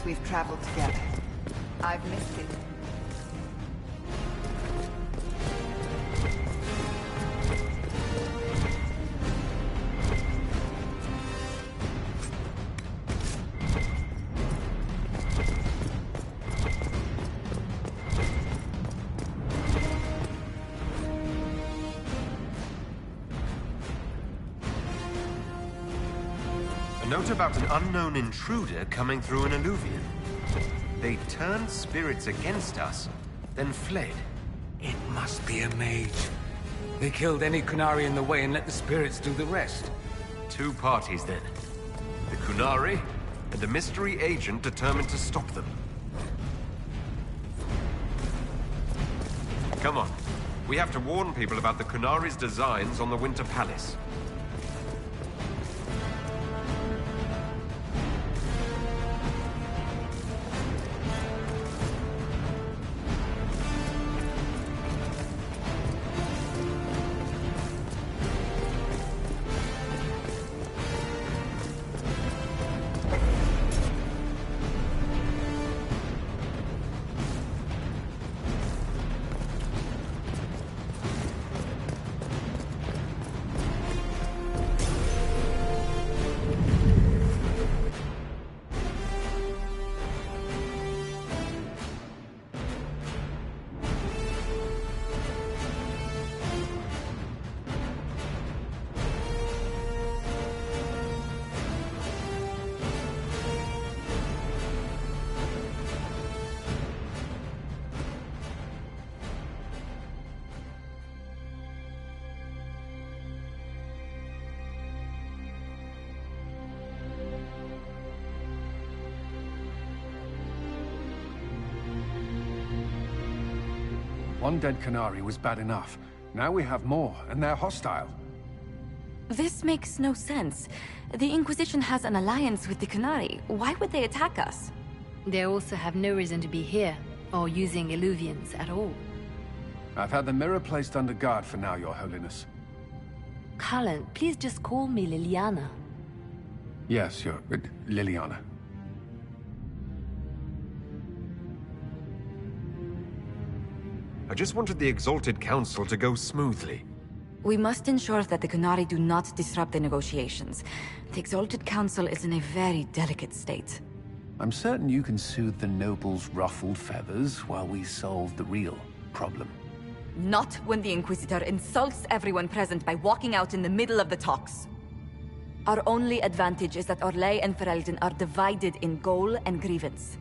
we've traveled together. I've missed it. A note about an unknown intruder coming through an alluvion. They turned spirits against us, then fled. It must be a mage. They killed any Kunari in the way and let the spirits do the rest. Two parties then. The Kunari, and a mystery agent determined to stop them. Come on. We have to warn people about the Kunari's designs on the Winter Palace. One dead Kunari was bad enough. Now we have more, and they're hostile. This makes no sense. The Inquisition has an alliance with the Kunari. Why would they attack us? They also have no reason to be here, or using illuvians at all. I've had the mirror placed under guard for now, Your Holiness. Cullen, please just call me Liliana. Yes, Liliana. I just wanted the Exalted Council to go smoothly. We must ensure that the Kunari do not disrupt the negotiations. The Exalted Council is in a very delicate state. I'm certain you can soothe the nobles' ruffled feathers while we solve the real problem. Not when the Inquisitor insults everyone present by walking out in the middle of the talks. Our only advantage is that Orlais and Ferelden are divided in goal and grievance.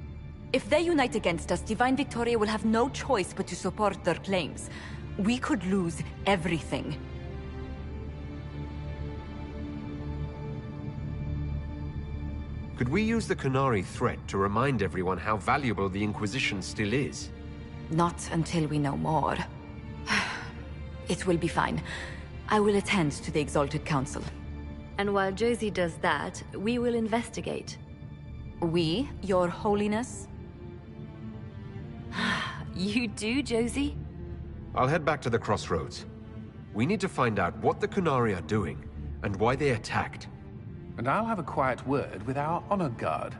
If they unite against us, Divine Victoria will have no choice but to support their claims. We could lose everything. Could we use the Kunari threat to remind everyone how valuable the Inquisition still is? Not until we know more. It will be fine. I will attend to the Exalted Council. And while Josie does that, we will investigate. We, Your Holiness? You do, Josie? I'll head back to the crossroads. We need to find out what the Kunari are doing, and why they attacked. And I'll have a quiet word with our honor guard.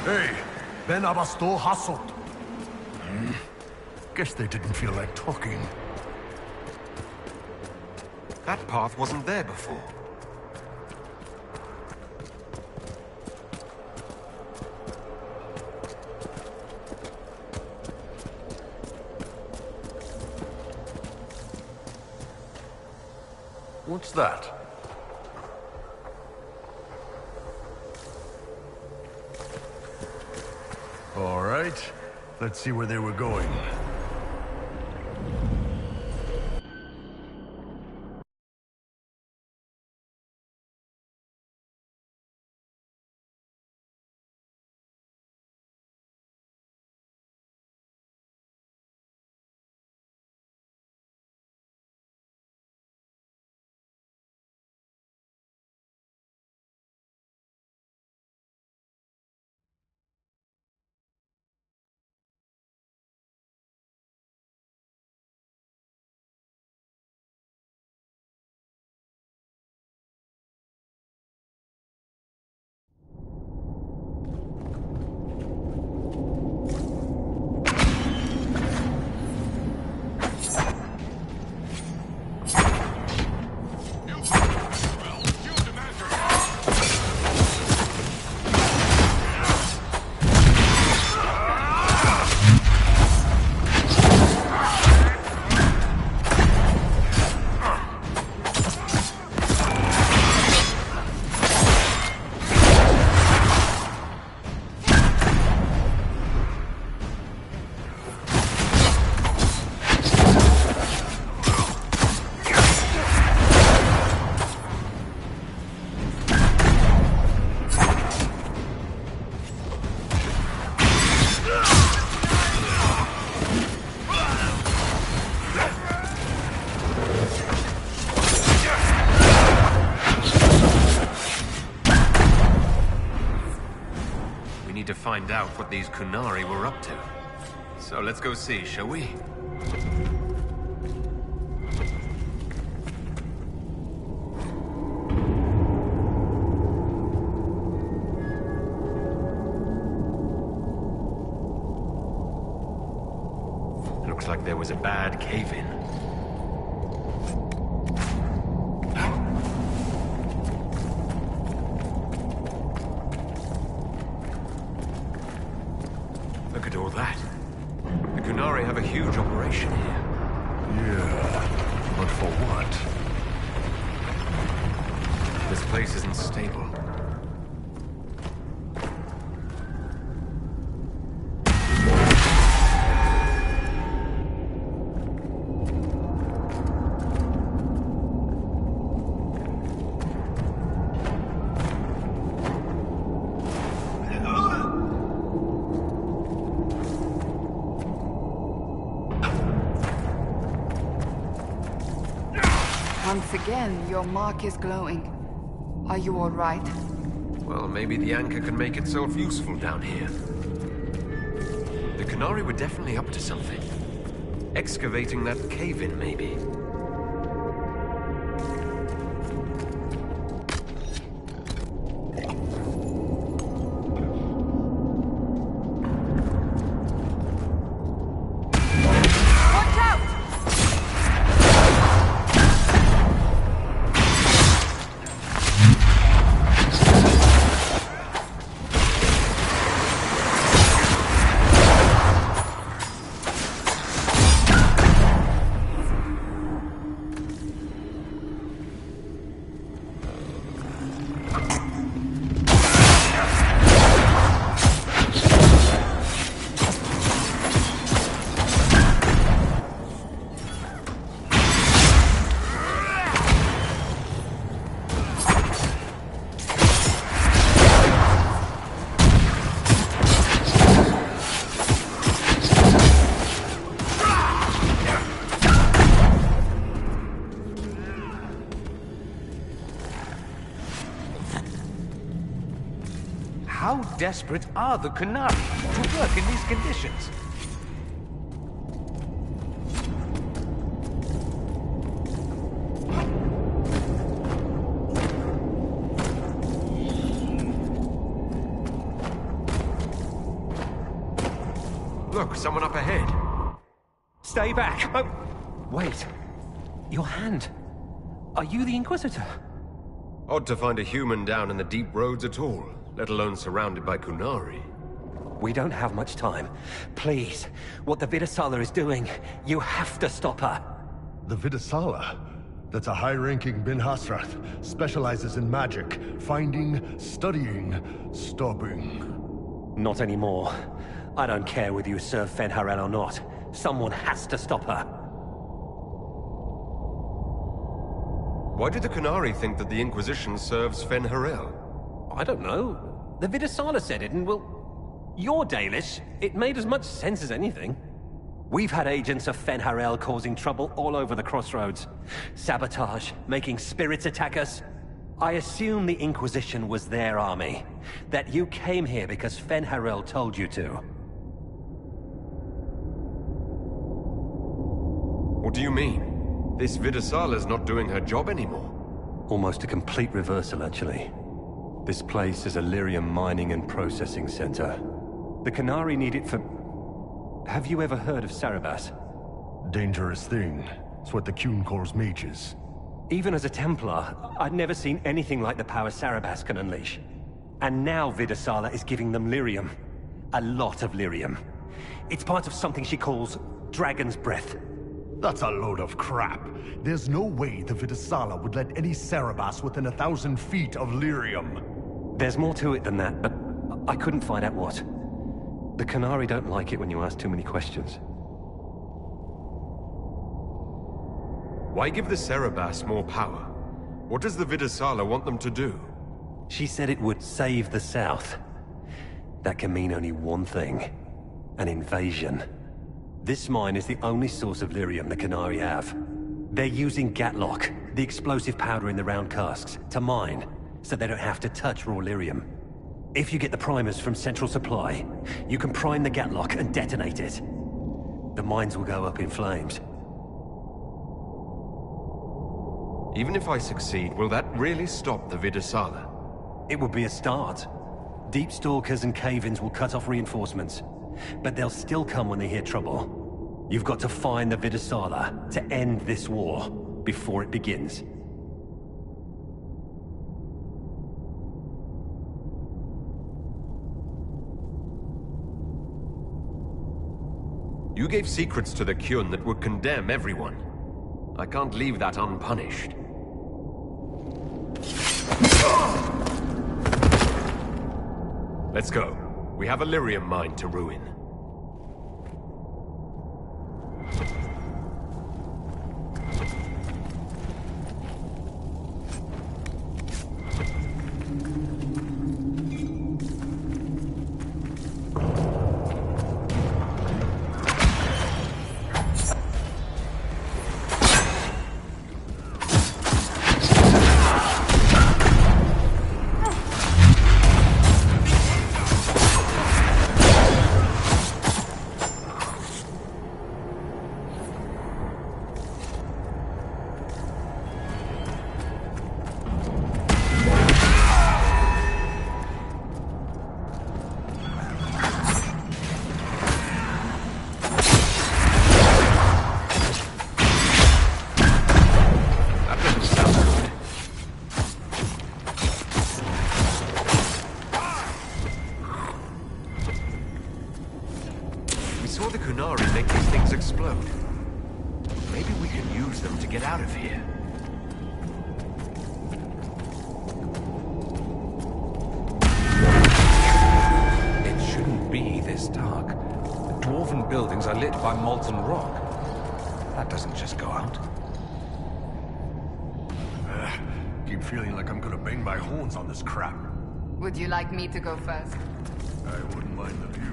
Hey, Ben Abasto Hasot. Guess they didn't feel like talking. That path wasn't there before. What's that? All right. Let's see where they were going. To find out what these Kunari were up to. So let's go see, shall we? Looks like there was a bad cave-in. Look at all that. The Kunari have a huge operation here. Yeah, but for what? This place isn't stable. Once again, your mark is glowing. Are you all right? Well, maybe the anchor can make itself useful down here. The Kunari were definitely up to something. Excavating that cave-in, maybe. How desperate are the Kunari to work in these conditions? Look, someone up ahead. Stay back! Oh, wait. Your hand. Are you the Inquisitor? Odd to find a human down in the deep roads at all, let alone surrounded by Kunari. We don't have much time. Please, what the Vidasala is doing, you have to stop her. The Vidasala? That's a high-ranking Bin Hasrath. Specializes in magic. Finding, studying, stopping. Not anymore. I don't care whether you serve Fenharel or not. Someone has to stop her. Why do the Kunari think that the Inquisition serves Fenharel? I don't know. The Vidasala said it, and well, you're Dalish. It made as much sense as anything. We've had agents of Fenharel causing trouble all over the crossroads. Sabotage, making spirits attack us. I assume the Inquisition was their army. That you came here because Fenharel told you to. What do you mean? This Vidasala's not doing her job anymore. Almost a complete reversal, actually. This place is a lyrium mining and processing center. The Kunari need it for... Have you ever heard of Sarabas? Dangerous thing. It's what the Qun calls mages. Even as a Templar, I'd never seen anything like the power Sarabas can unleash. And now Vidasala is giving them lyrium. A lot of lyrium. It's part of something she calls Dragon's Breath. That's a load of crap. There's no way the Vidasala would let any Sarabas within 1,000 feet of lyrium. There's more to it than that, but I couldn't find out what. The Kunari don't like it when you ask too many questions. Why give the Sarabas more power? What does the Vidasala want them to do? She said it would save the South. That can mean only one thing. An invasion. This mine is the only source of lyrium the Kunari have. They're using Gatlock, the explosive powder in the round casks, to mine, so they don't have to touch raw lyrium. If you get the primers from Central Supply, you can prime the Gatlock and detonate it. The mines will go up in flames. Even if I succeed, will that really stop the Vidasala? It would be a start. Deep Stalkers and cave-ins will cut off reinforcements, but they'll still come when they hear trouble. You've got to find the Vidasala to end this war before it begins. You gave secrets to the Qun that would condemn everyone. I can't leave that unpunished. Let's go. We have a lyrium mine to ruin. Out of here. It shouldn't be this dark. The dwarven buildings are lit by molten rock. That doesn't just go out. Keep feeling like I'm gonna bang my horns on this crap. Would you like me to go first? I wouldn't mind the view.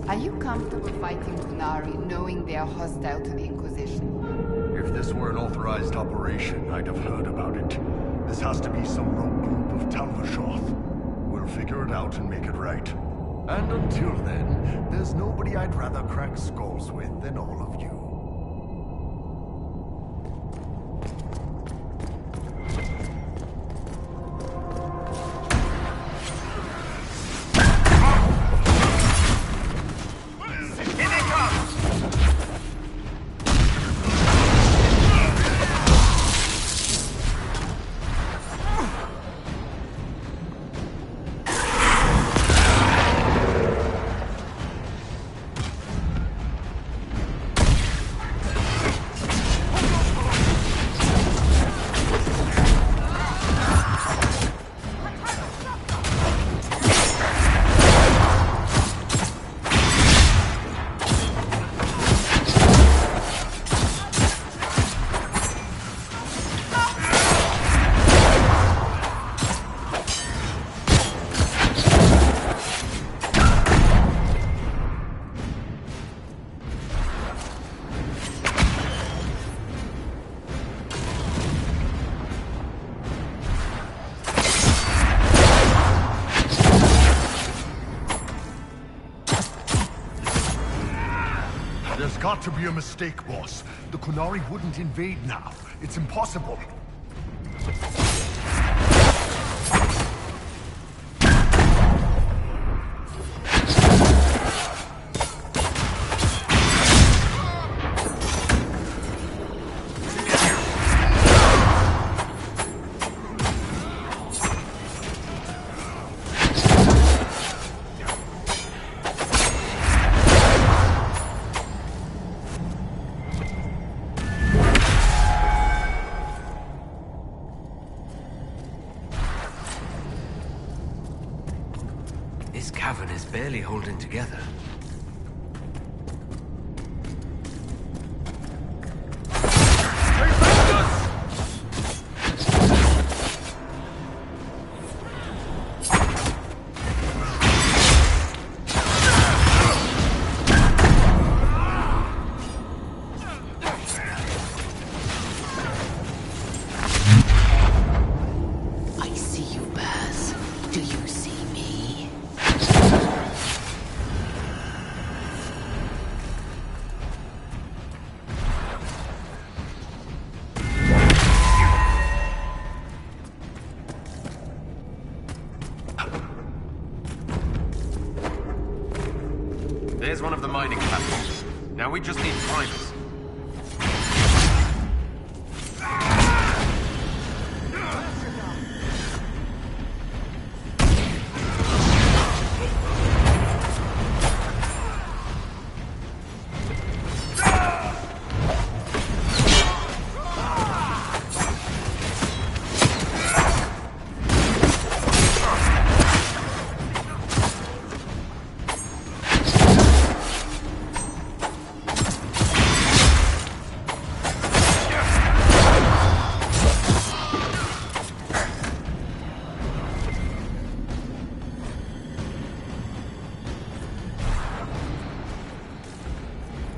Are you comfortable fighting Kunari, knowing they are hostile to the Inquisition? If this were an authorized operation, I'd have heard about it. This has to be some rogue group of Talvashoth. We'll figure it out and make it right. And until then, there's nobody I'd rather crack skulls with than all of you. got to be a mistake, boss. The Qunari wouldn't invade now. It's impossible. This cavern is barely holding together. I see you, Baz. Do you see me? There's one of the mining platforms. Now we just need primers.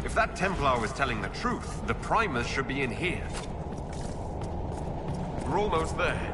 If that Templar was telling the truth, the primers should be in here. We're almost there.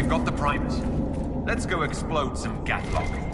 We've got the primers. Let's go explode some Gatlock.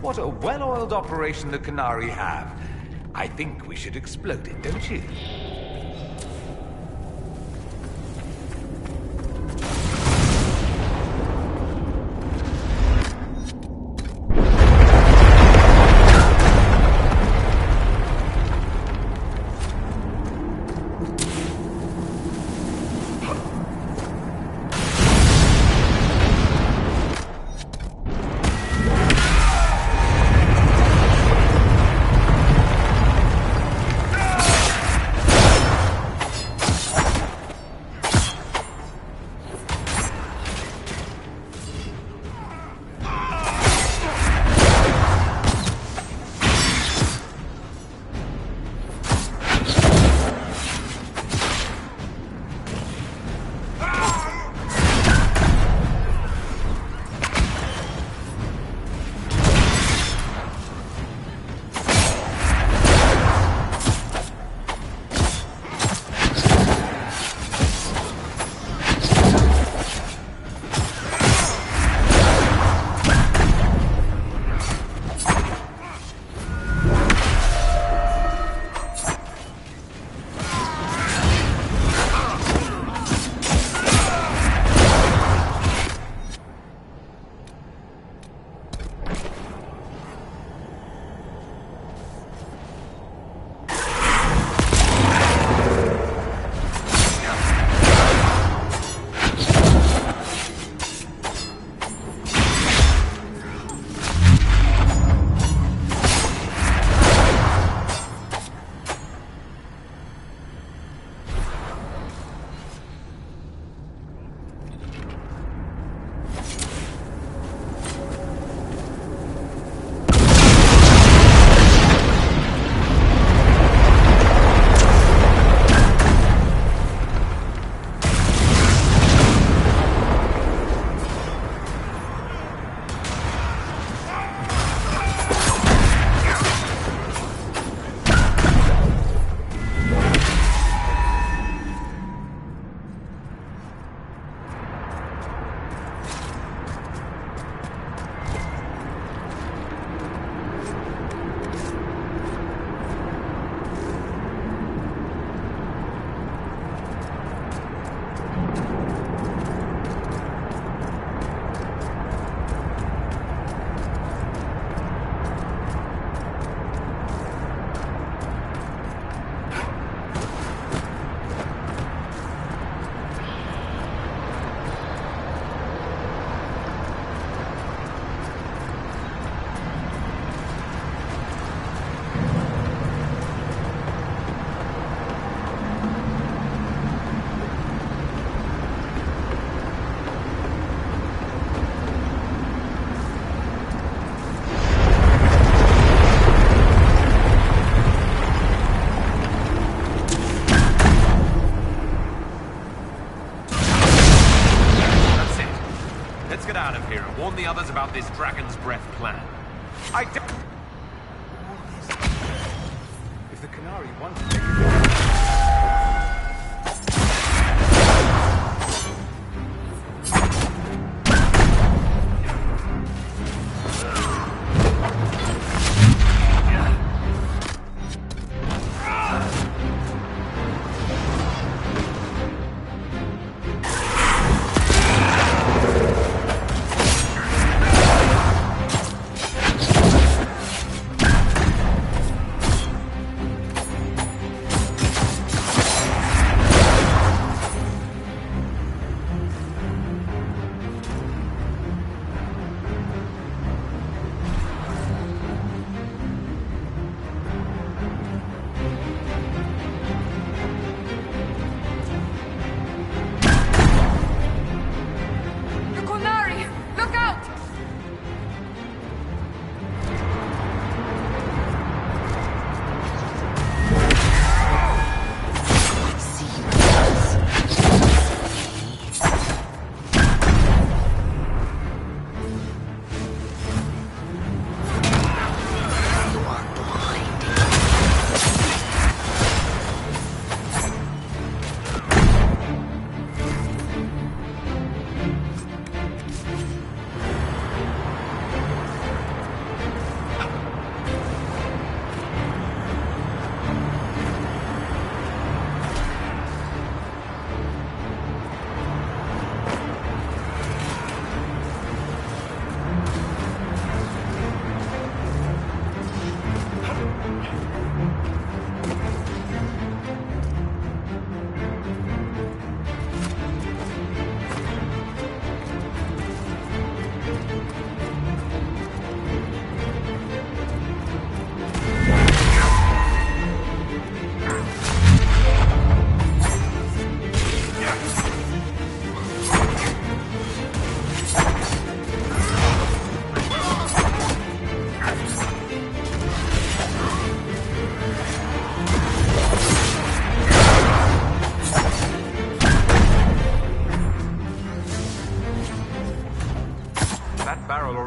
What a well-oiled operation the Canary have. I think we should explode it, don't you? Let's get out of here and warn the others about this Dragon's Breath plan. If the Canary wants to take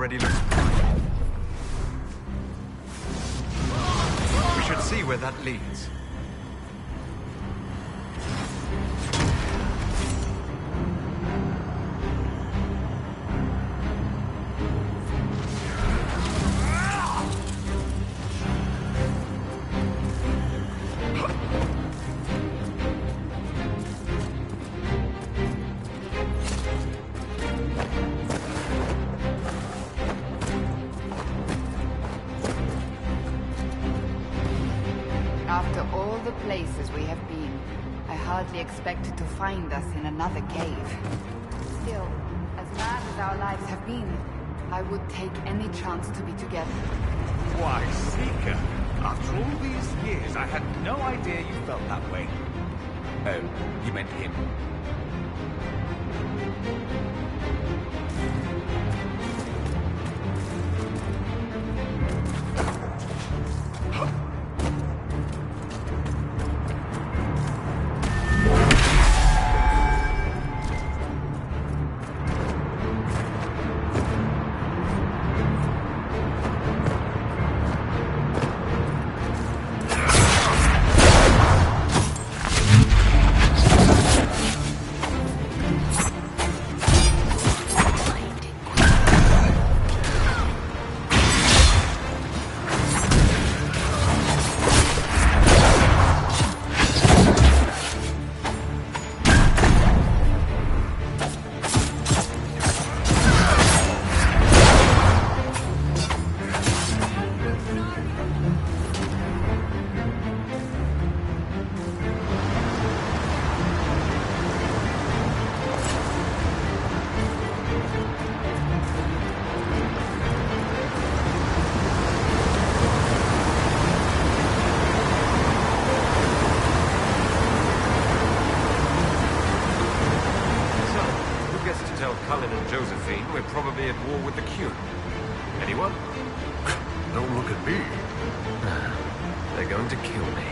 already looks fine. We should see where that leads. After all the places we have been, I hardly expected to find us in another cave. Still, as mad as our lives have been, I would take any chance to be together. Why, Seeker, after all these years, I had no idea you felt that way. Oh, you meant him. Cullen and Josephine, we're probably at war with the Q. Anyone? Don't look at me. They're going to kill me.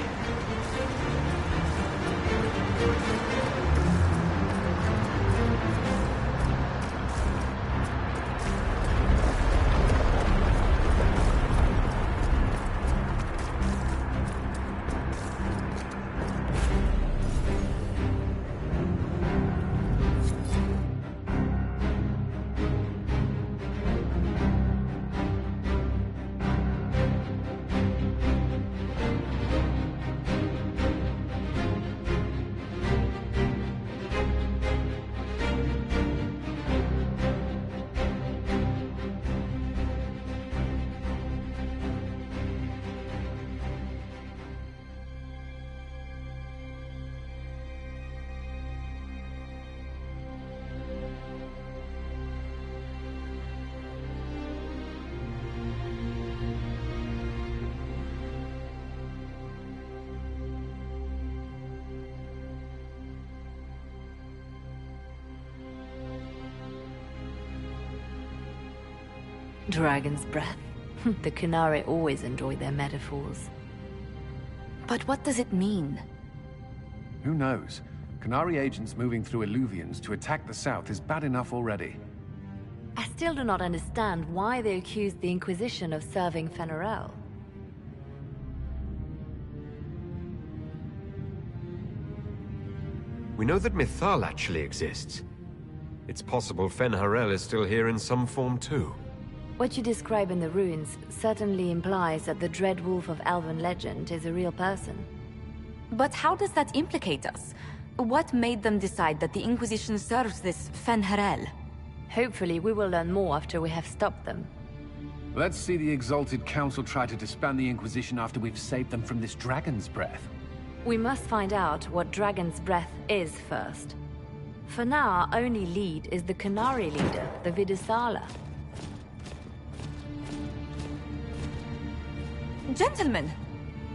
Dragon's breath. The Qunari always enjoy their metaphors. But what does it mean? Who knows? Qunari agents moving through Illuvians to attack the south is bad enough already. I still do not understand why they accused the Inquisition of serving Fen'Harel. We know that Mythal actually exists. It's possible Fen'Harel is still here in some form too. What you describe in the ruins certainly implies that the Dread Wolf of Elven legend is a real person. But how does that implicate us? What made them decide that the Inquisition serves this Fen'Harel? Hopefully we will learn more after we have stopped them. Let's see the Exalted Council try to disband the Inquisition after we've saved them from this dragon's breath. We must find out what Dragon's Breath is first. For now, our only lead is the Qunari leader, the Vidusala. Gentlemen!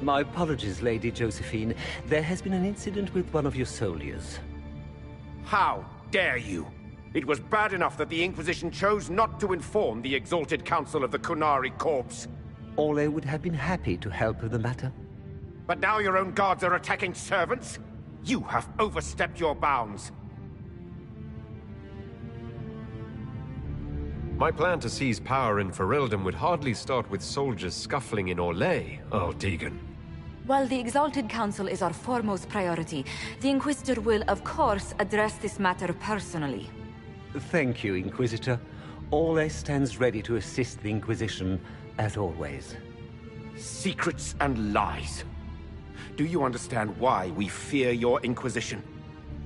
My apologies, Lady Josephine. There has been an incident with one of your soldiers. How dare you? It was bad enough that the Inquisition chose not to inform the Exalted Council of the Qunari Corps. Orlais would have been happy to help with the matter. But now your own guards are attacking servants? You have overstepped your bounds. My plan to seize power in Ferelden would hardly start with soldiers scuffling in Orlais, Earl Deegan. While the Exalted Council is our foremost priority, the Inquisitor will, of course, address this matter personally. Thank you, Inquisitor. Orlais stands ready to assist the Inquisition, as always. Secrets and lies. Do you understand why we fear your Inquisition?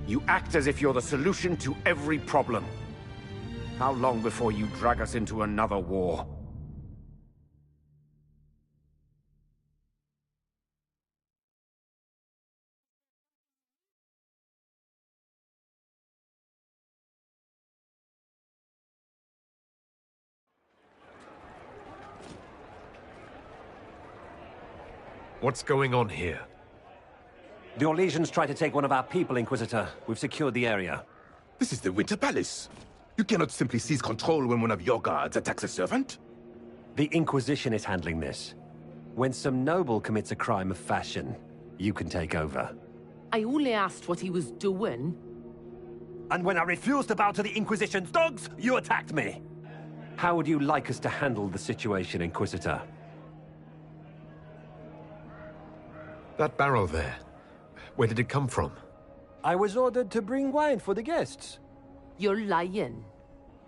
You act as if you're the solution to every problem. How long before you drag us into another war? What's going on here? The Orlesians tried to take one of our people, Inquisitor. We've secured the area. This is the Winter Palace. You cannot simply seize control when one of your guards attacks a servant. The Inquisition is handling this. When some noble commits a crime of fashion, you can take over. I only asked what he was doing. And when I refused to bow to the Inquisition's dogs, you attacked me! How would you like us to handle the situation, Inquisitor? That barrel there, where did it come from? I was ordered to bring wine for the guests. You're lying.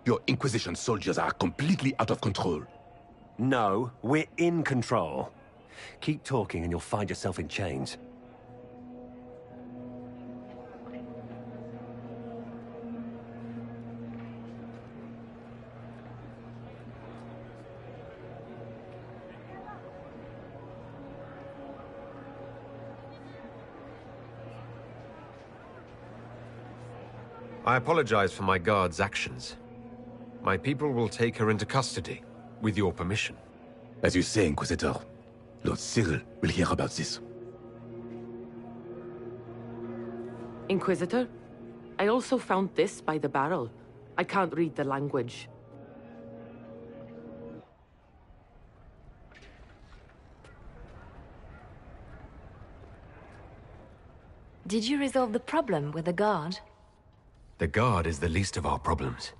Your Inquisition soldiers are completely out of control. No, we're in control. Keep talking and you'll find yourself in chains. I apologize for my guard's actions. My people will take her into custody, with your permission. As you say, Inquisitor, Lord Cyril will hear about this. Inquisitor, I also found this by the barrel. I can't read the language. Did you resolve the problem with the guard? The guard is the least of our problems.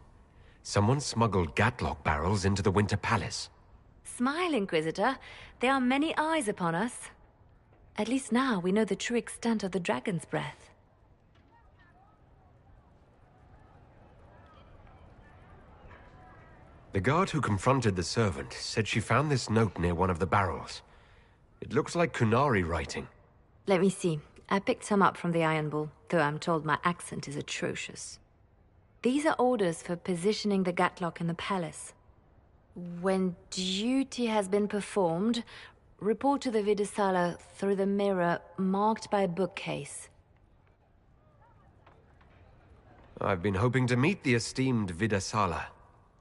Someone smuggled Gatlock barrels into the Winter Palace. Smile, Inquisitor. There are many eyes upon us. At least now we know the true extent of the Dragon's Breath. The guard who confronted the servant said she found this note near one of the barrels. It looks like Qunari writing. Let me see. I picked some up from the Iron Bull, though I'm told my accent is atrocious. These are orders for positioning the Gatlock in the palace. When duty has been performed, report to the Vidusala through the mirror marked by a bookcase. I've been hoping to meet the esteemed Vidusala.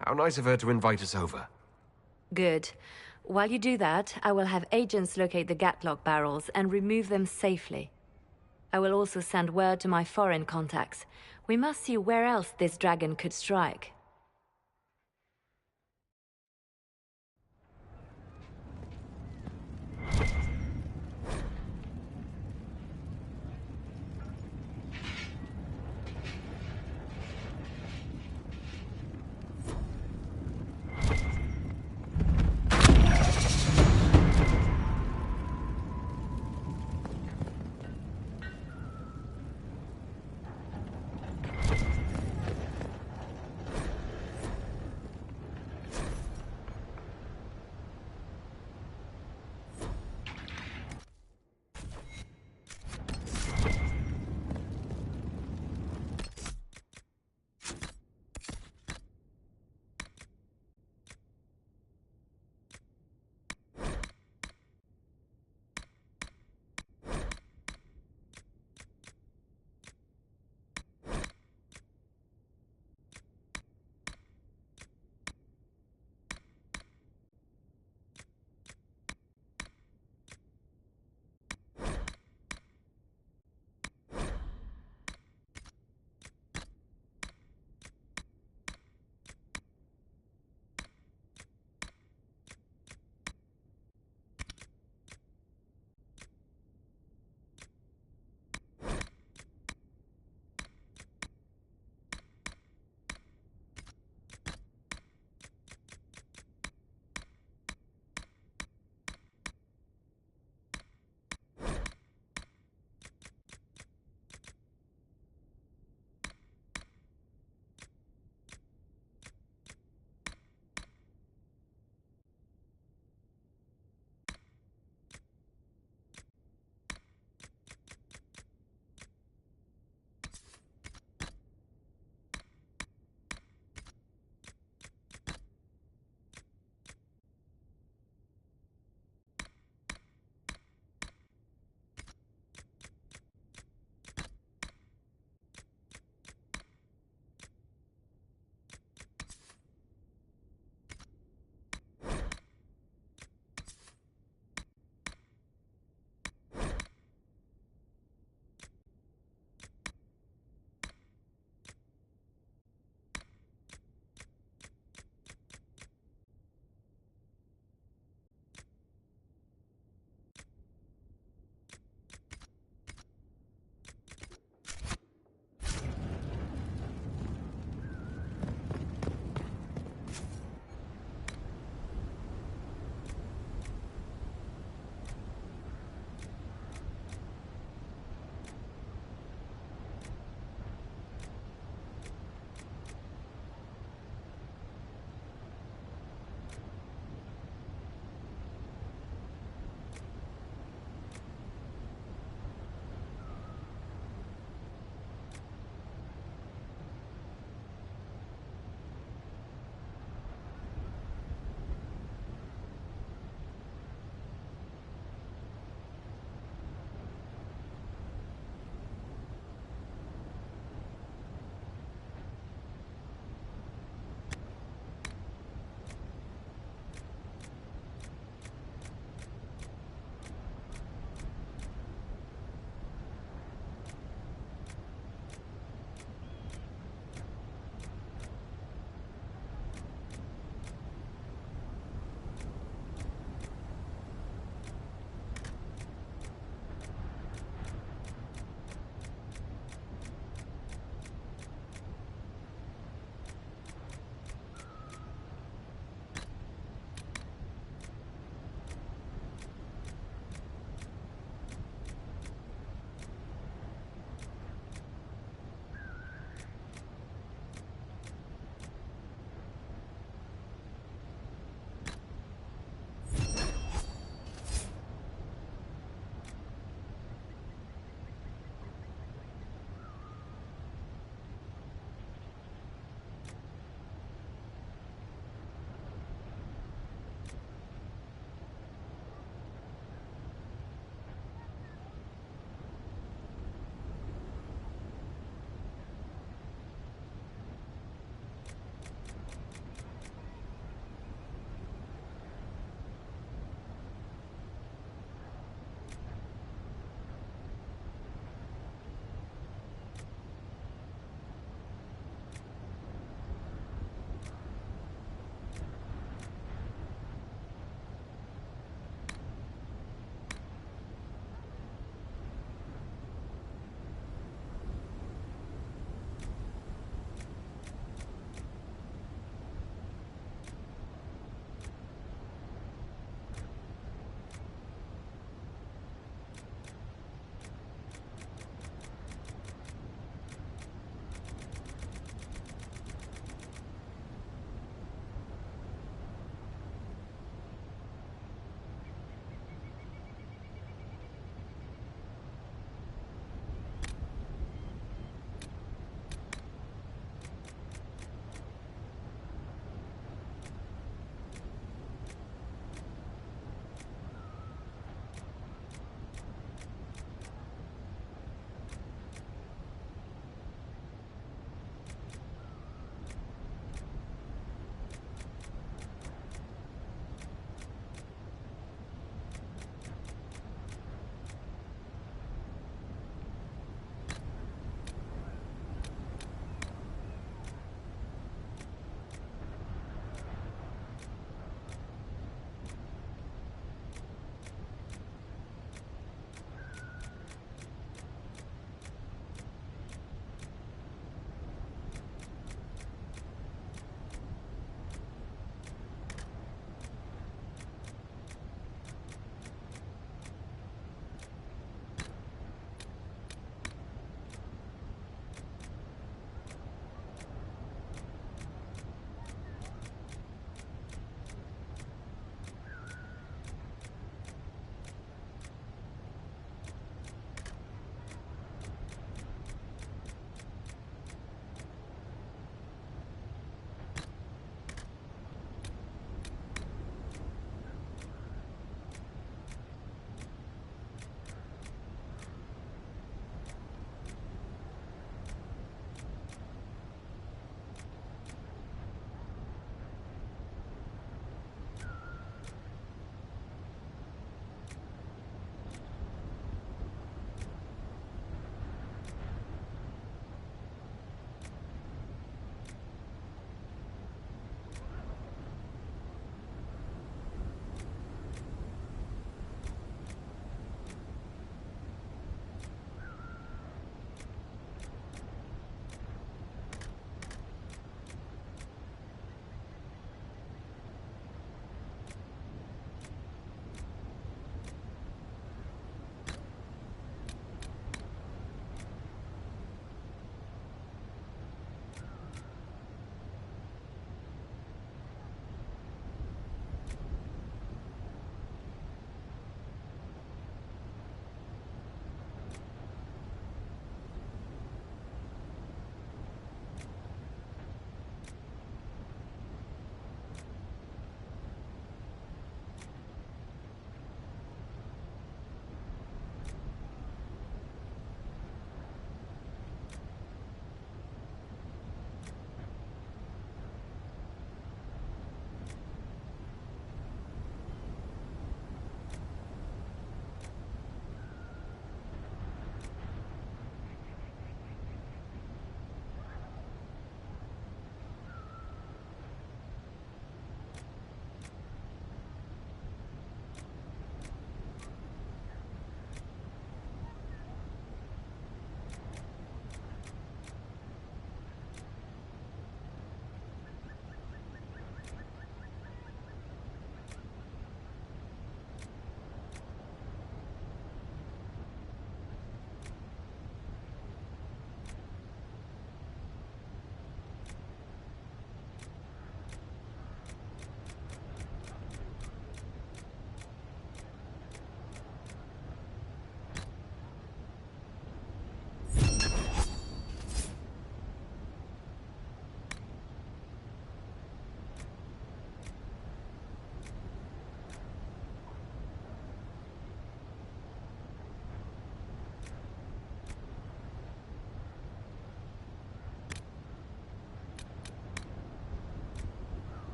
How nice of her to invite us over. Good. While you do that, I will have agents locate the Gatlock barrels and remove them safely. I will also send word to my foreign contacts. We must see where else this dragon could strike.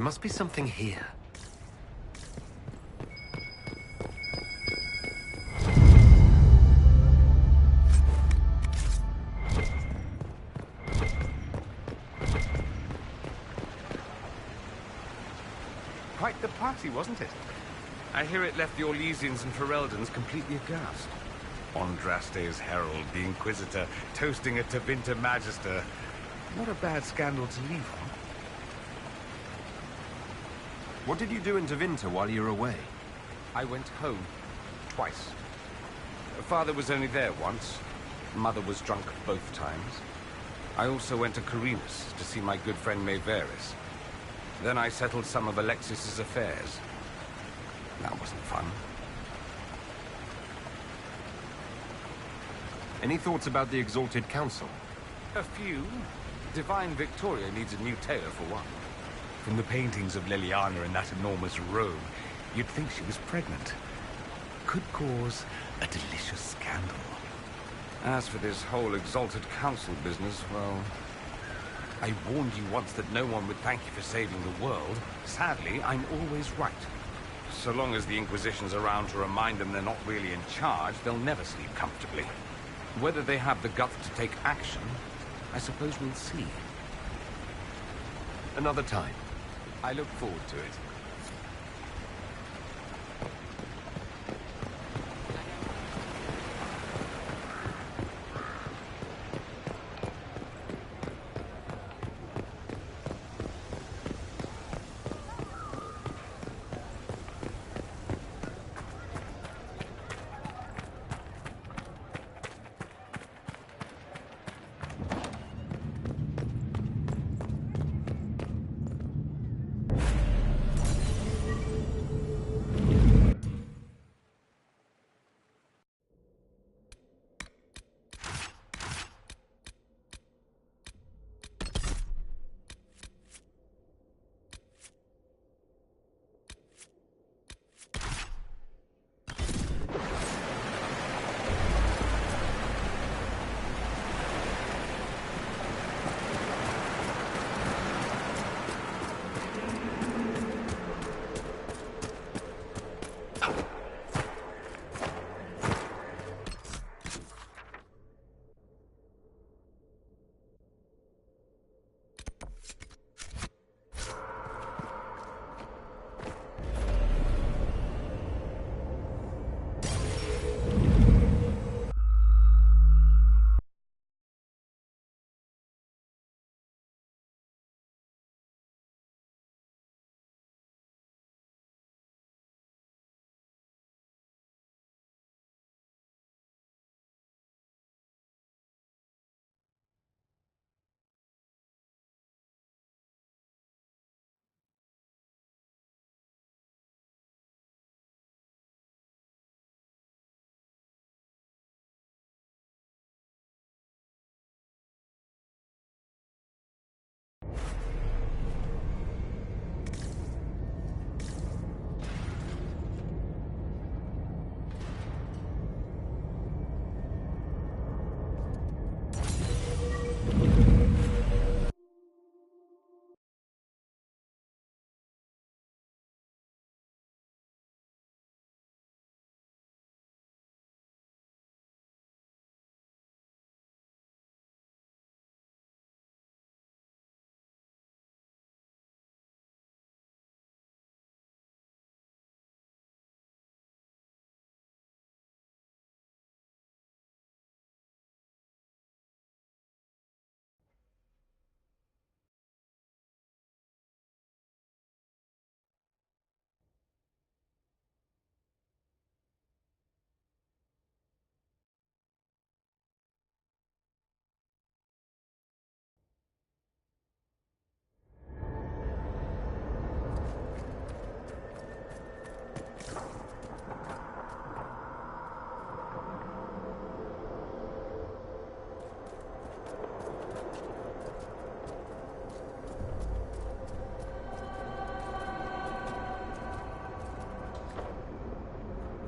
There must be something here. Quite the party, wasn't it? I hear it left the Orlesians and Fereldans completely aghast. Andraste's herald, the Inquisitor, toasting a Tevinter Magister. Not a bad scandal to leave on. What did you do in Tevinter while you were away? I went home. Twice. Father was only there once. Mother was drunk both times. I also went to Carinus to see my good friend Maevaris. Then I settled some of Alexis's affairs. That wasn't fun. Any thoughts about the Exalted Council? A few. Divine Victoria needs a new tailor for one. From the paintings of Liliana in that enormous robe, you'd think she was pregnant. Could cause a delicious scandal. As for this whole Exalted Council business, well... I warned you once that no one would thank you for saving the world. Sadly, I'm always right. So long as the Inquisition's around to remind them they're not really in charge, they'll never sleep comfortably. Whether they have the guts to take action, I suppose we'll see. Another time. I look forward to it.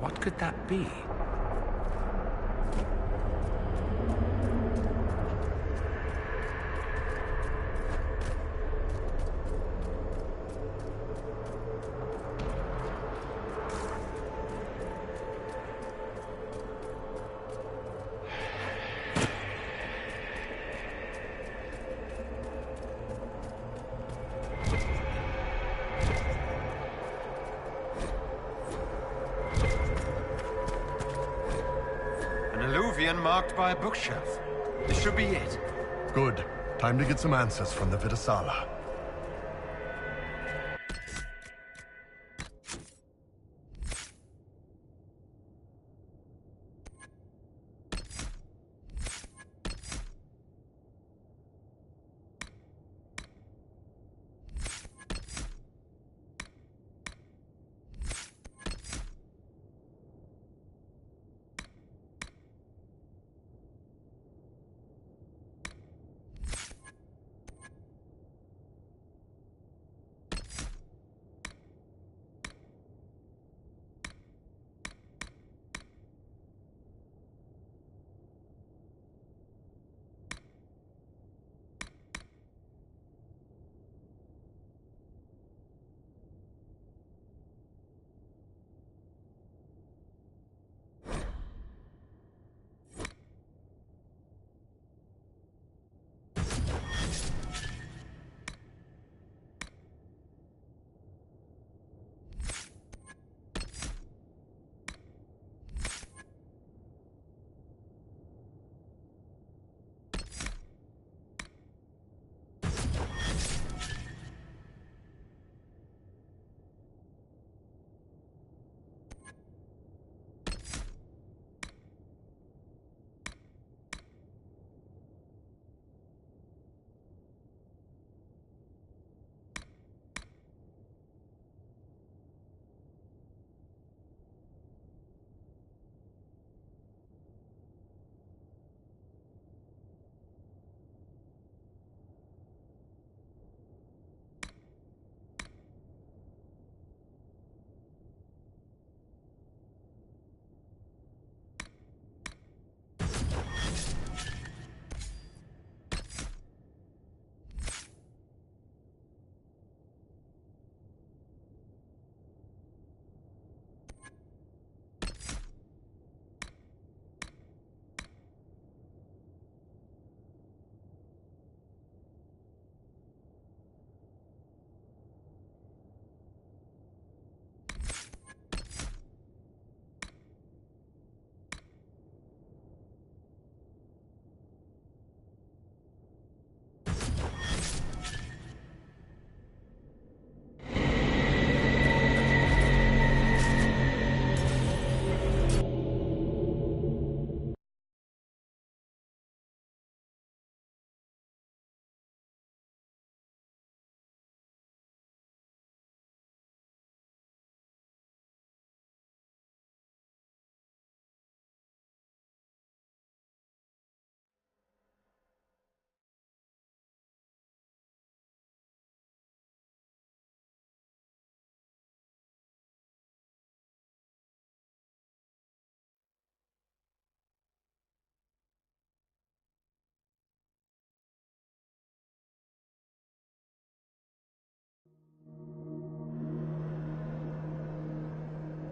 What could that be? again marked by a bookshelf. This should be it. Good. Time to get some answers from the Vidasala.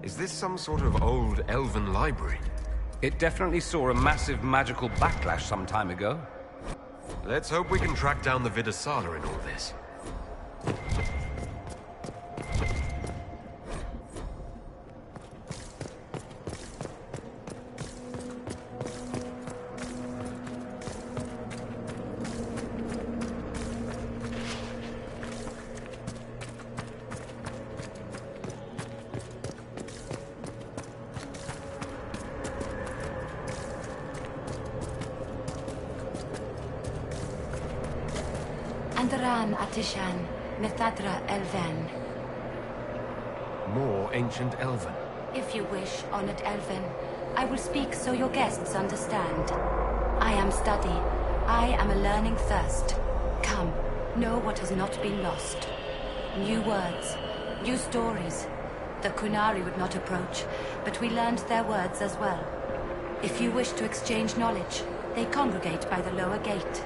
Is this some sort of old elven library? It definitely saw a massive magical backlash some time ago. Let's hope we can track down the Vidasala in all this. Andaran Atishan, Mithadra Elven. More ancient elven. If you wish, honored Elven, I will speak so your guests understand. I am study. I am a learning thirst. Come, know what has not been lost. New words, new stories. The Kunari would not approach, but we learned their words as well. If you wish to exchange knowledge, they congregate by the lower gate.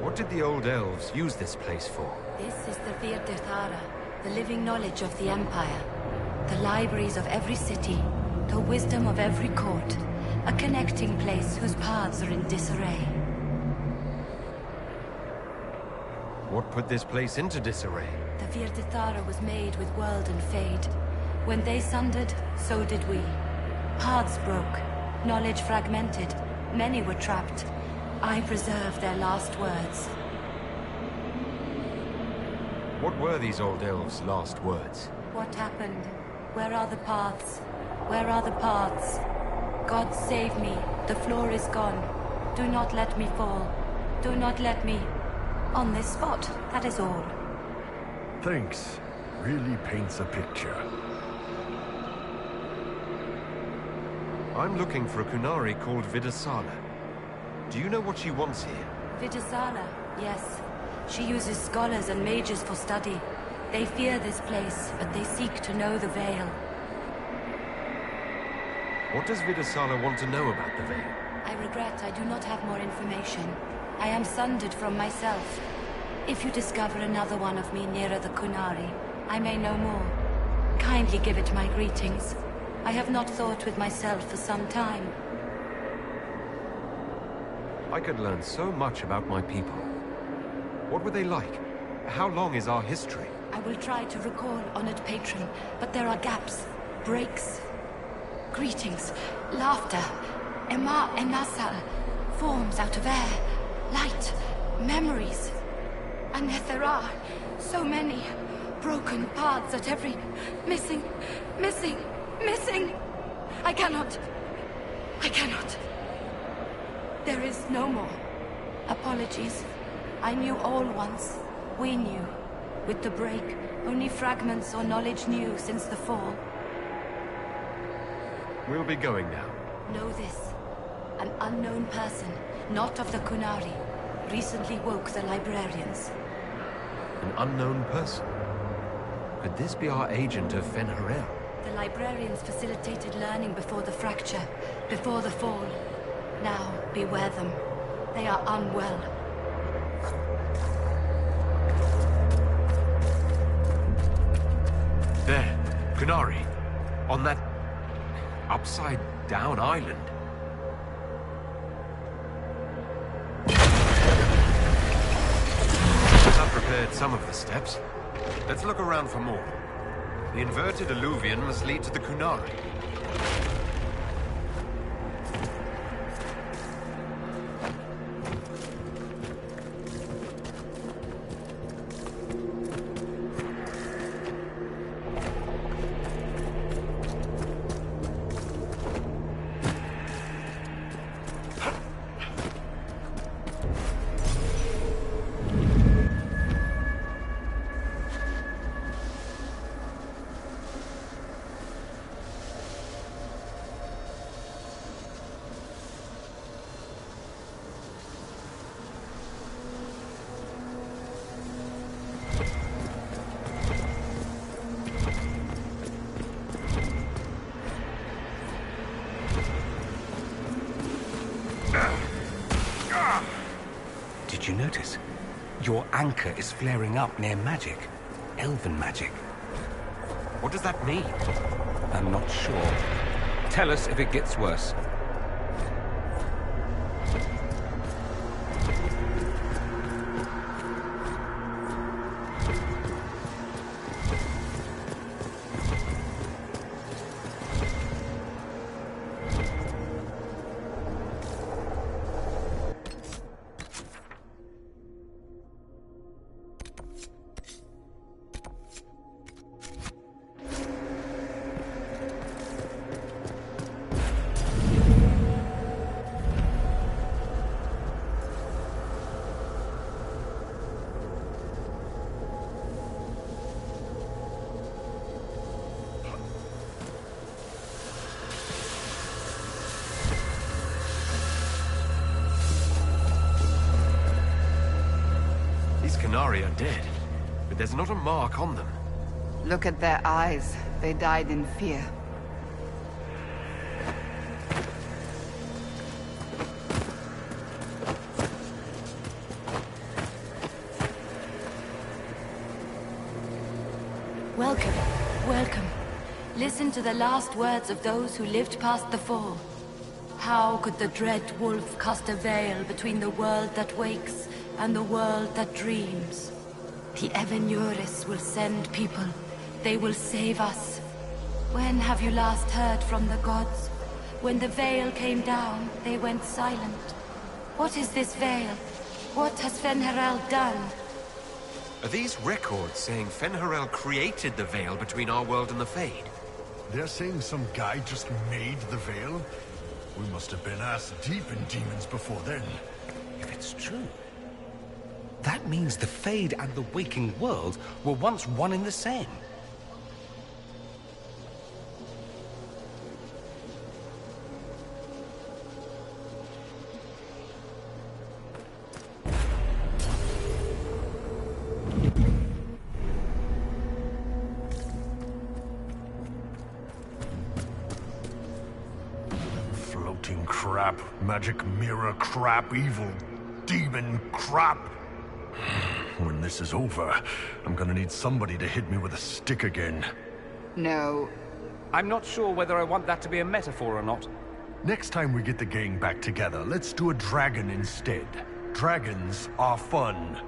What did the old elves use this place for? This is the Virdirthara, the living knowledge of the Empire. The libraries of every city, the wisdom of every court. A connecting place whose paths are in disarray. What put this place into disarray? The Virdirthara was made with world and fade. When they sundered, so did we. Paths broke, knowledge fragmented, many were trapped. I preserved their last words. What were these old elves' last words? What happened? Where are the paths? Where are the paths? God save me. The floor is gone. Do not let me fall. Do not let me... On this spot, that is all. Thanks. Really paints a picture. I'm looking for a Kunari called Vidasala. Do you know what she wants here? Vidasala, yes. She uses scholars and mages for study. They fear this place, but they seek to know the Veil. What does Vidasala want to know about the Veil? I regret I do not have more information. I am sundered from myself. If you discover another one of me nearer the Kunari, I may know more. Kindly give it my greetings. I have not thought with myself for some time. I could learn so much about my people. What were they like? How long is our history? I will try to recall, honored patron, but there are gaps, breaks. Greetings, laughter, Ema Enasal, forms out of air, light, memories. And yet there are so many broken paths at every... Missing. I cannot. There is no more. Apologies. I knew all once. We knew. With the break, only fragments or knowledge new since the fall. We'll be going now. Know this. An unknown person, not of the Kunari, recently woke the librarians. An unknown person? Could this be our agent of Fen'Harel? The librarians facilitated learning before the fracture, before the fall. Now, beware them. They are unwell. There, Kunari. On that... upside-down island. I've prepared some of the steps. Let's look around for more. The inverted alluvion must lead to the Kunari. Did you notice? Your anchor is flaring up near magic. Elven magic. What does that mean? I'm not sure. Tell us if it gets worse. Kunari are dead, but there's not a mark on them. Look at their eyes. They died in fear. Welcome, welcome. Listen to the last words of those who lived past the fall. How could the dread wolf cast a veil between the world that wakes and the world that dreams? The EvaMSart will send people. They will save us. When have you last heard from the gods? When the veil came down, they went silent. What is this veil? What has Fen'Harel done? Are these records saying Fen'Harel created the veil between our world and the Fade? They're saying some guy just made the veil? We must have been ass deep in demons before then. If it's true, that means the Fade and the waking world were once one and the same. Floating crap, magic mirror crap, evil demon crap. When this is over, I'm gonna need somebody to hit me with a stick again. No. I'm not sure whether I want that to be a metaphor or not. Next time we get the gang back together, let's do a dragon instead. Dragons are fun.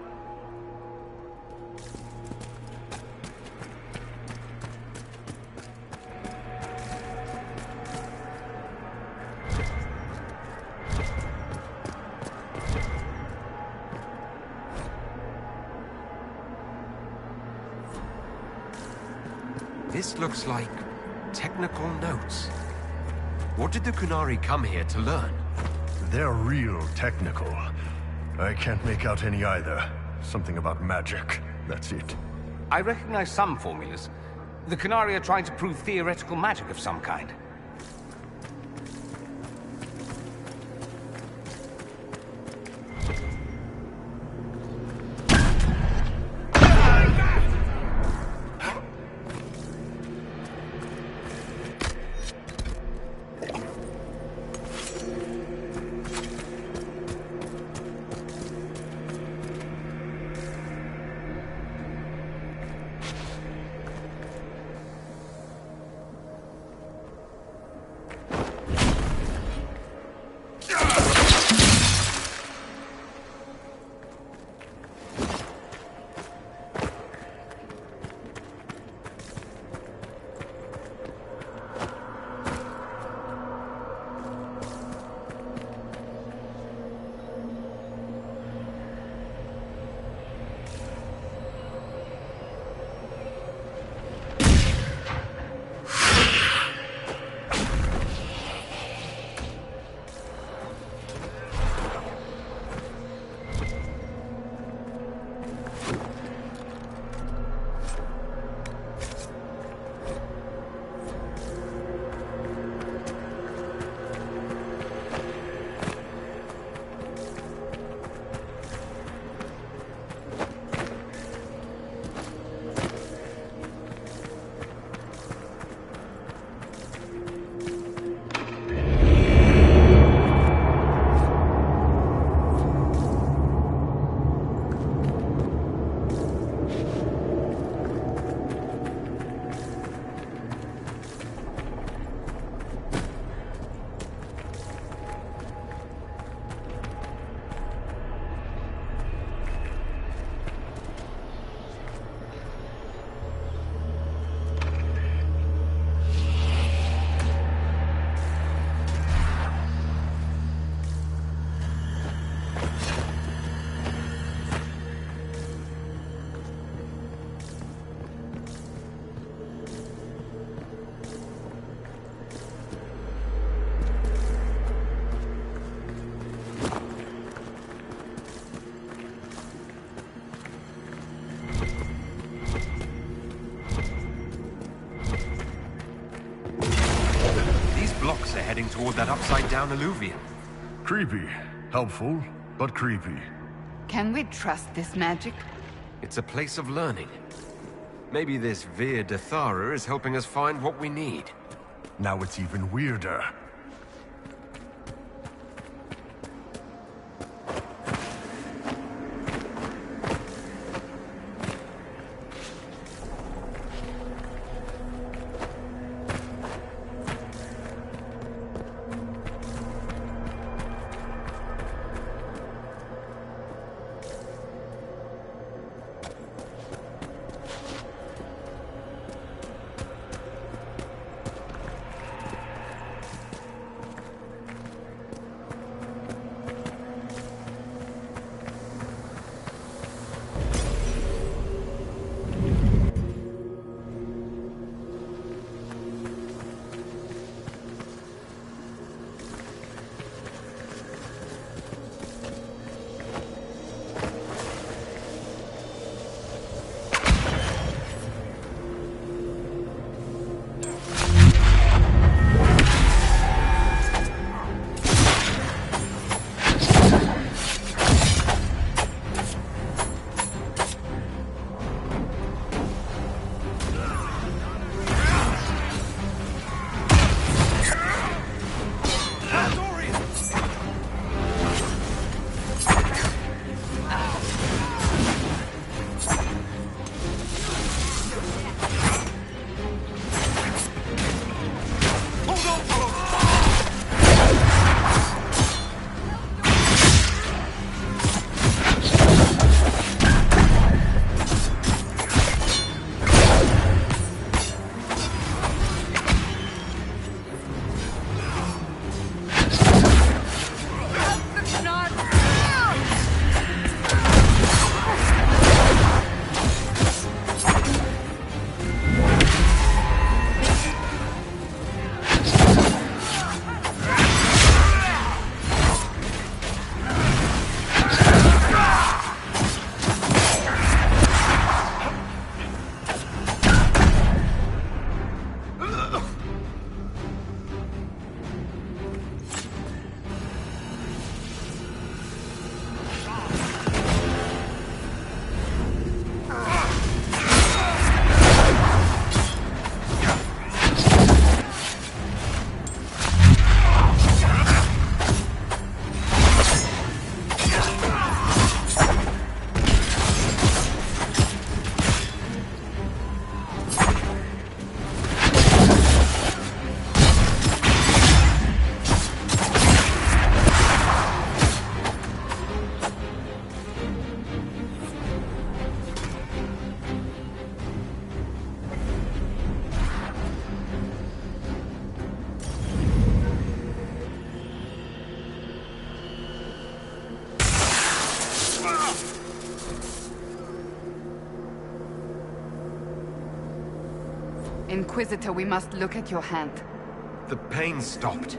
This looks like technical notes. What did the Qunari come here to learn? They're real technical. I can't make out any either. Something about magic. That's it. I recognize some formulas. The Qunari are trying to prove theoretical magic of some kind. Heading toward that upside-down alluvium. Creepy. Helpful, but creepy. Can we trust this magic? It's a place of learning. Maybe this Vir Dathara is helping us find what we need. Now it's even weirder. Inquisitor, we must look at your hand. The pain stopped.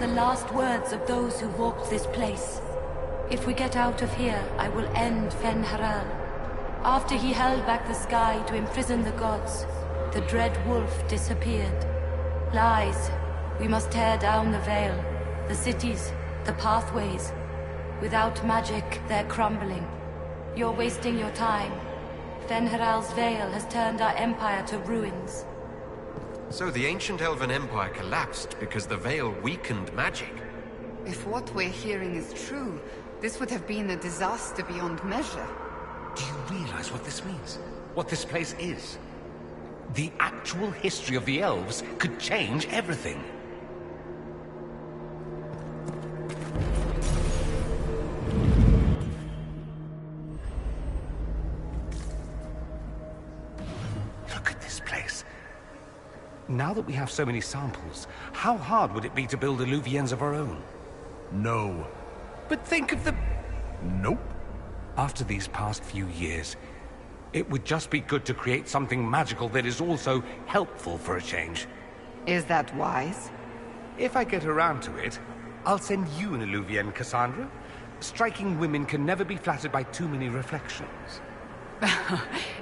The last words of those who walked this place. If we get out of here, I will end Fen-Haral. After he held back the sky to imprison the gods, the dread wolf disappeared. Lies. We must tear down the veil, the cities, the pathways. Without magic, they're crumbling. You're wasting your time. Fen-Haral's veil has turned our empire to ruins. So the ancient Elven Empire collapsed because the Veil weakened magic. If what we're hearing is true, this would have been a disaster beyond measure. Do you realize what this means? What this place is? The actual history of the elves could change everything. Look at this place. Now that we have so many samples, how hard would it be to build Illuviens of our own? No. But think of the... Nope. After these past few years, it would just be good to create something magical that is also helpful for a change. Is that wise? If I get around to it, I'll send you an Illuvien, Cassandra. Striking women can never be flattered by too many reflections.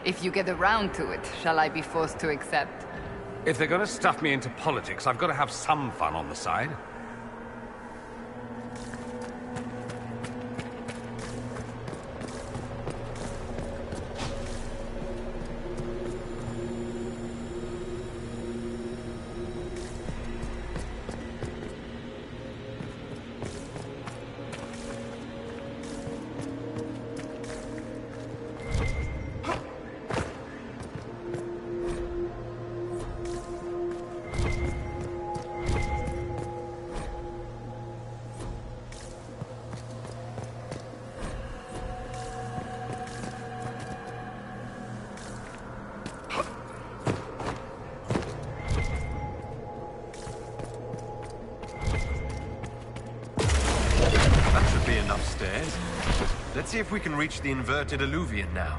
If you get around to it, shall I be forced to accept? If they're gonna stuff me into politics, I've got to have some fun on the side. Let's see if we can reach the inverted alluvion now.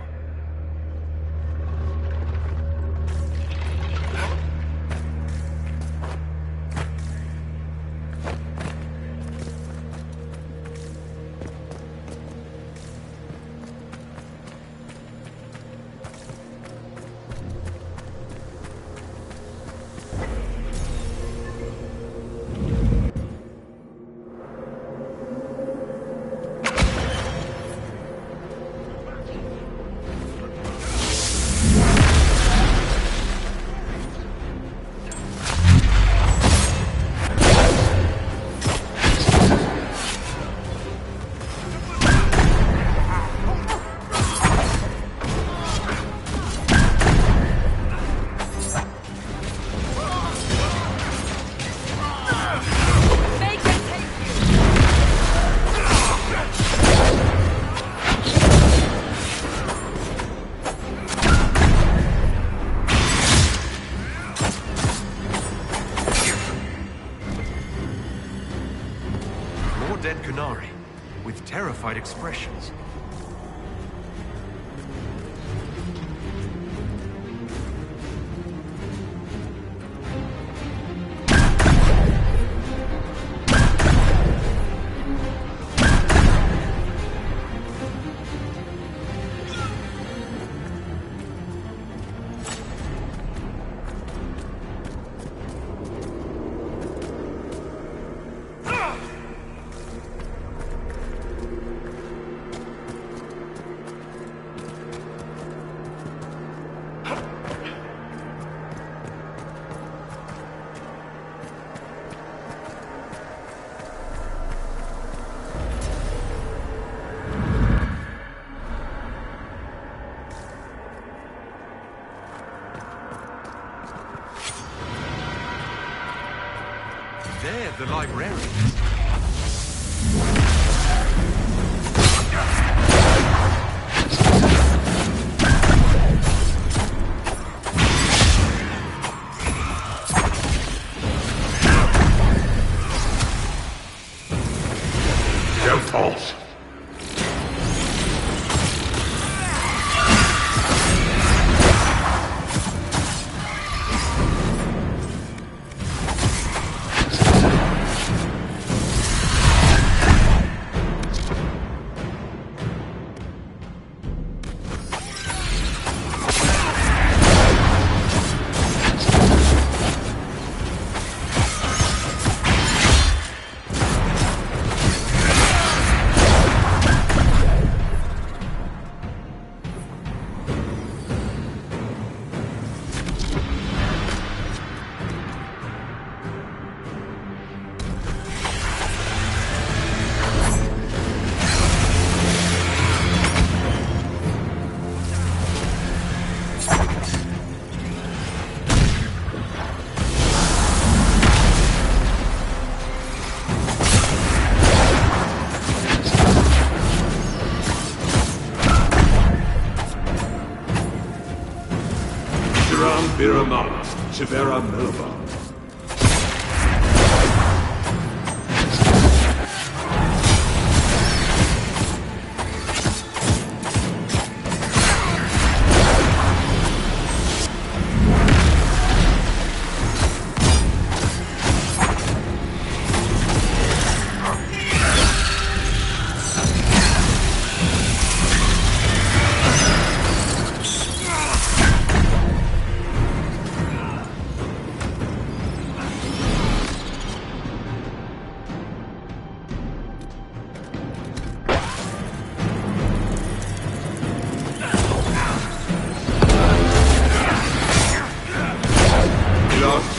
Terrified expressions. They're the librarians. They're false. EvaMSart, Chivera Milva.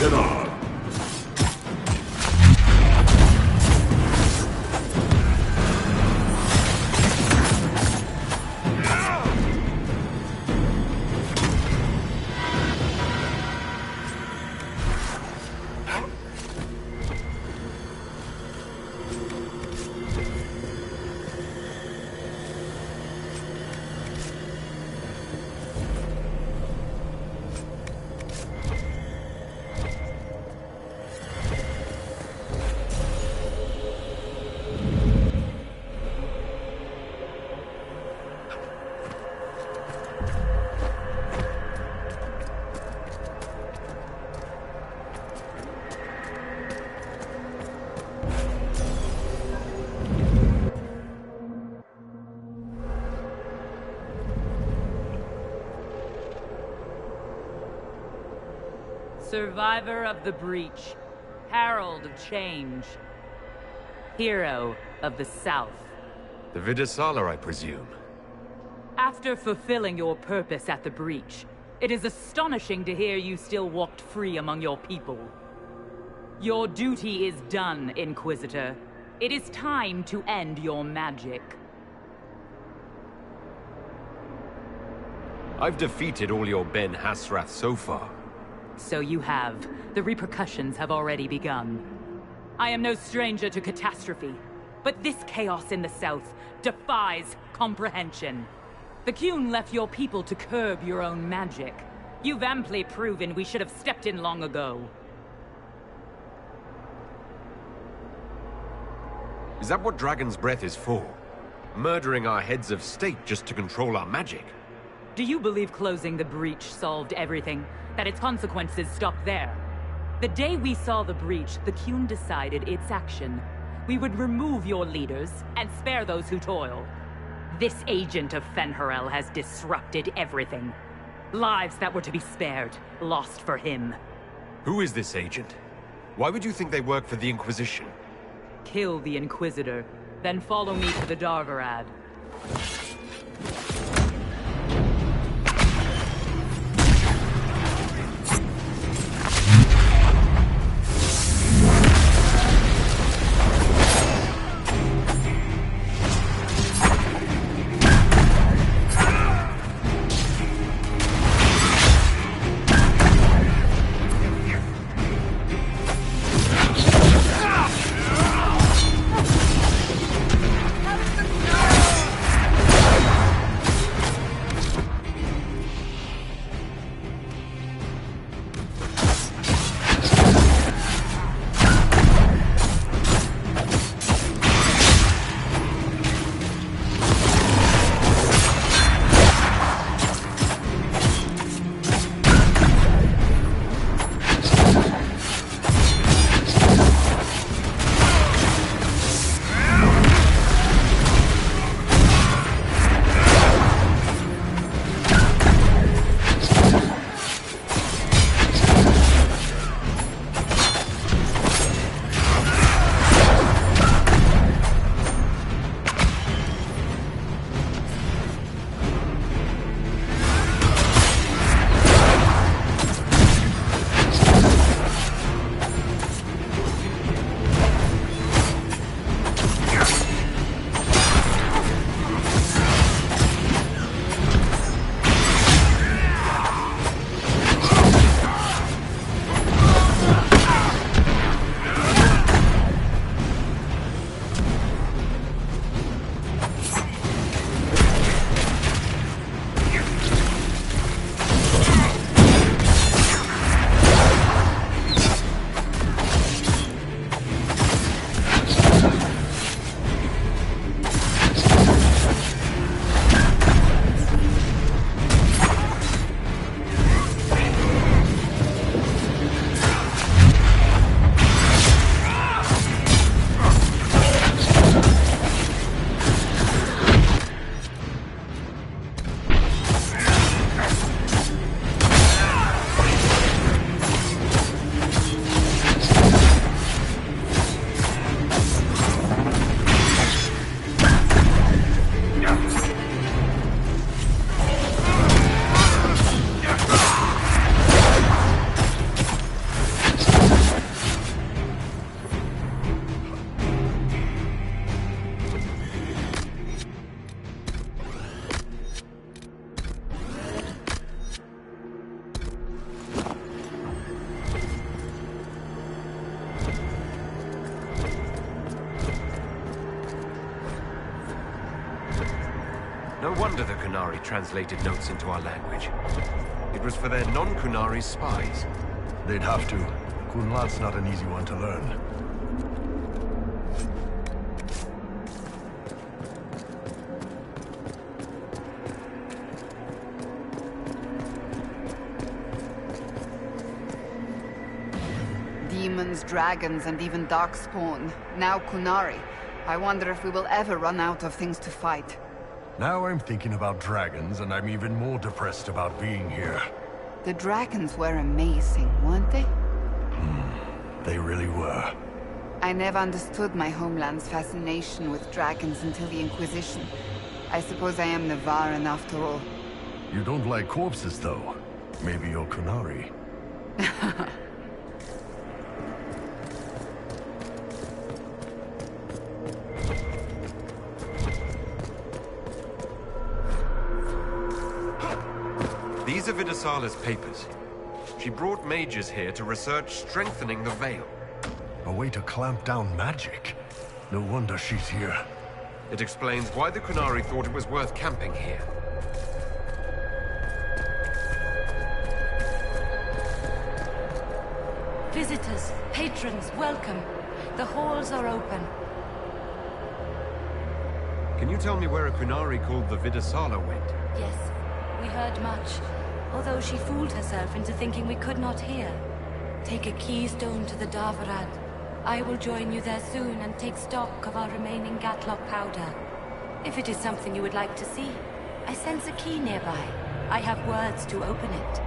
Canard. Survivor of the Breach, Herald of Change, Hero of the South. The Vidasala, I presume. After fulfilling your purpose at the Breach, it is astonishing to hear you still walked free among your people. Your duty is done, Inquisitor. It is time to end your magic. I've defeated all your Ben Hasrath so far. So you have. The repercussions have already begun. I am no stranger to catastrophe, but this chaos in the South defies comprehension. The Qun left your people to curb your own magic. You've amply proven we should have stepped in long ago. Is that what Dragon's Breath is for? Murdering our heads of state just to control our magic? Do you believe closing the Breach solved everything? That its consequences stopped there? The day we saw the Breach, the Qun decided its action. We would remove your leaders and spare those who toil. This agent of Fen'Harel has disrupted everything. Lives that were to be spared, lost for him. Who is this agent? Why would you think they work for the Inquisition? Kill the Inquisitor, then follow me to the Darvarad. No wonder the Qunari translated notes into our language. It was for their non-Qunari spies. They'd have to. Kunlat's not an easy one to learn. Demons, dragons, and even darkspawn. Now Qunari. I wonder if we will ever run out of things to fight. Now I'm thinking about dragons, and I'm even more depressed about being here. The dragons were amazing, weren't they? They really were. I never understood my homeland's fascination with dragons until the Inquisition. I suppose I am Navaran after all. You don't like corpses, though. Maybe you're Qunari. These are Vidasala's papers. She brought mages here to research strengthening the Veil. A way to clamp down magic. No wonder she's here. It explains why the Qunari thought it was worth camping here. Visitors, patrons, welcome. The halls are open. Can you tell me where a Qunari called the Vidasala went? Yes, we heard much. Although she fooled herself into thinking we could not hear. Take a keystone to the Darvarad. I will join you there soon and take stock of our remaining Gatlock powder. If it is something you would like to see, I sense a key nearby. I have words to open it.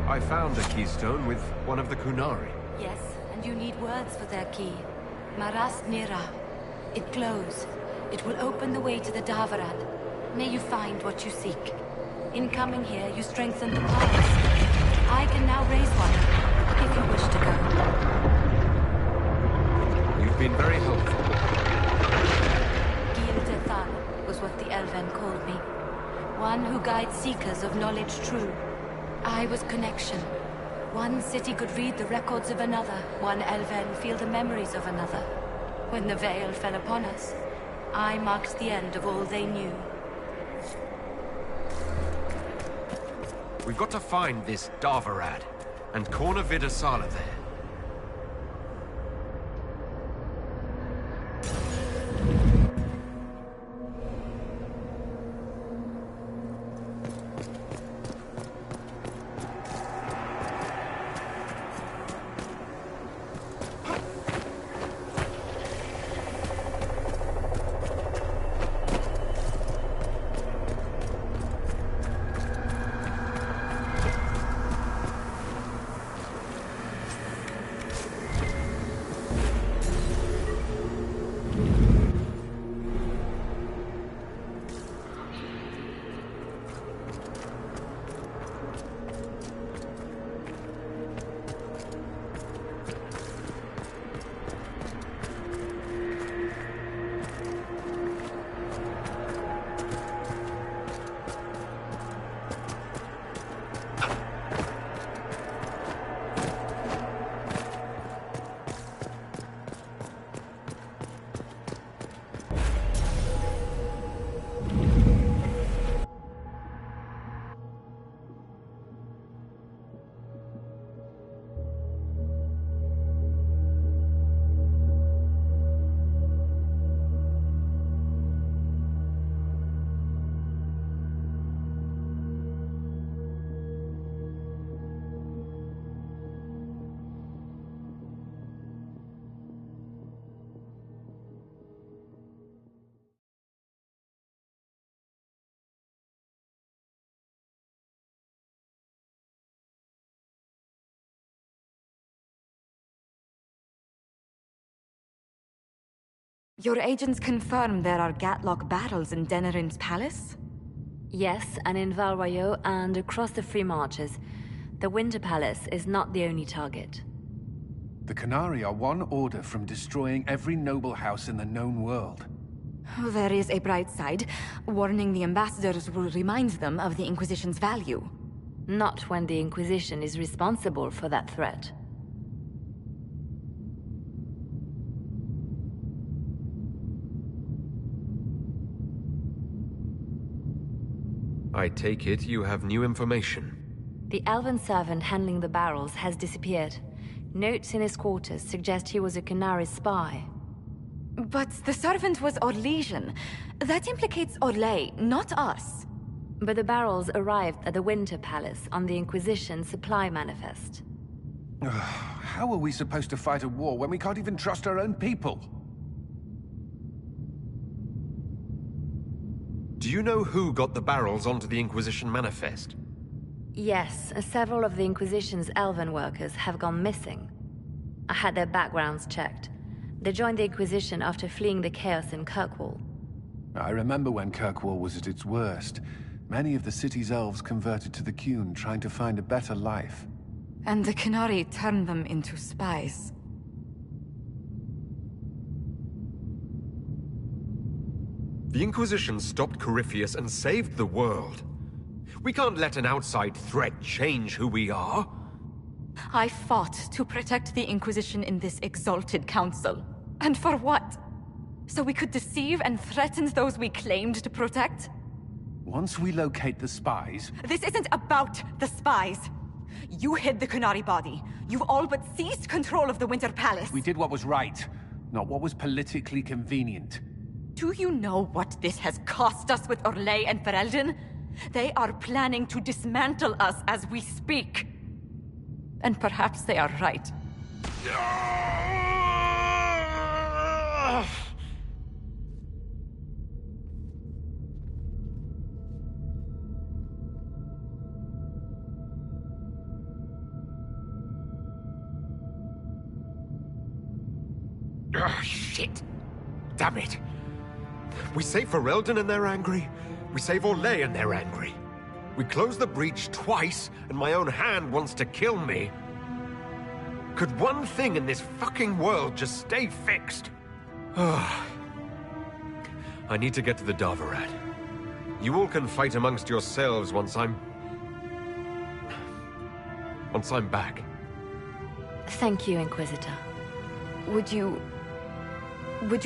I found a keystone with one of the Qunari. Yes, and you need words for their key. Maras Nira. It glows. It will open the way to the Darvarad. May you find what you seek. In coming here, you strengthen the powers. I can now raise one, if you wish to go. You've been very helpful. Gildethan was what the Elven called me. One who guides seekers of knowledge true. I was connection. One city could read the records of another. One Elven feel the memories of another. When the veil fell upon us, I marked the end of all they knew. We've got to find this Darvarad and corner Vidasala there. Your agents confirm there are Gatlock battles in Denerim's palace? Yes, and in Val Royeaux and across the Free Marches. The Winter Palace is not the only target. The Qunari are one order from destroying every noble house in the known world. There is a bright side. Warning the ambassadors will remind them of the Inquisition's value. Not when the Inquisition is responsible for that threat. I take it you have new information. The elven servant handling the barrels has disappeared. Notes in his quarters suggest he was a Qunari spy. But the servant was Orlesian. That implicates Orlais, not us. But the barrels arrived at the Winter Palace on the Inquisition supply manifest. How are we supposed to fight a war when we can't even trust our own people? Do you know who got the barrels onto the Inquisition manifest? Yes, several of the Inquisition's elven workers have gone missing. I had their backgrounds checked. They joined the Inquisition after fleeing the chaos in Kirkwall. I remember when Kirkwall was at its worst. Many of the city's elves converted to the Qun, trying to find a better life. And the Qunari turned them into spies. The Inquisition stopped Corypheus and saved the world. We can't let an outside threat change who we are. I fought to protect the Inquisition in this exalted council. And for what? So we could deceive and threaten those we claimed to protect? Once we locate the spies... This isn't about the spies. You hid the Qunari body. You all but seized control of the Winter Palace. We did what was right, not what was politically convenient. Do you know what this has cost us with Orlais and Ferelden? They are planning to dismantle us as we speak. And perhaps they are right. Shit! Damn it! We save Ferelden and they're angry. We save Orlais and they're angry. We close the breach twice, and my own hand wants to kill me. Could one thing in this fucking world just stay fixed? I need to get to the Davarat. You all can fight amongst yourselves once I'm back. Thank you, Inquisitor. Would you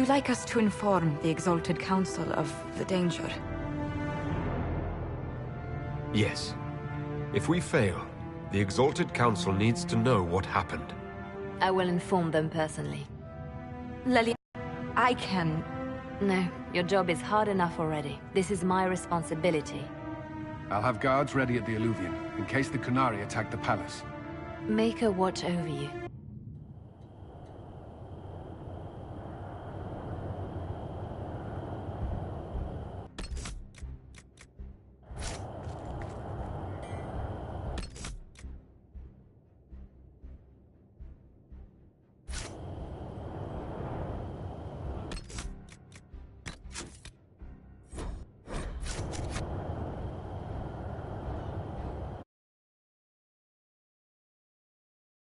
like us to inform the Exalted Council of the danger? Yes. If we fail, the Exalted Council needs to know what happened. I will inform them personally. Lily, I can... No, your job is hard enough already. This is my responsibility. I'll have guards ready at the Alluvion, in case the Qunari attack the palace. Make a watch over you.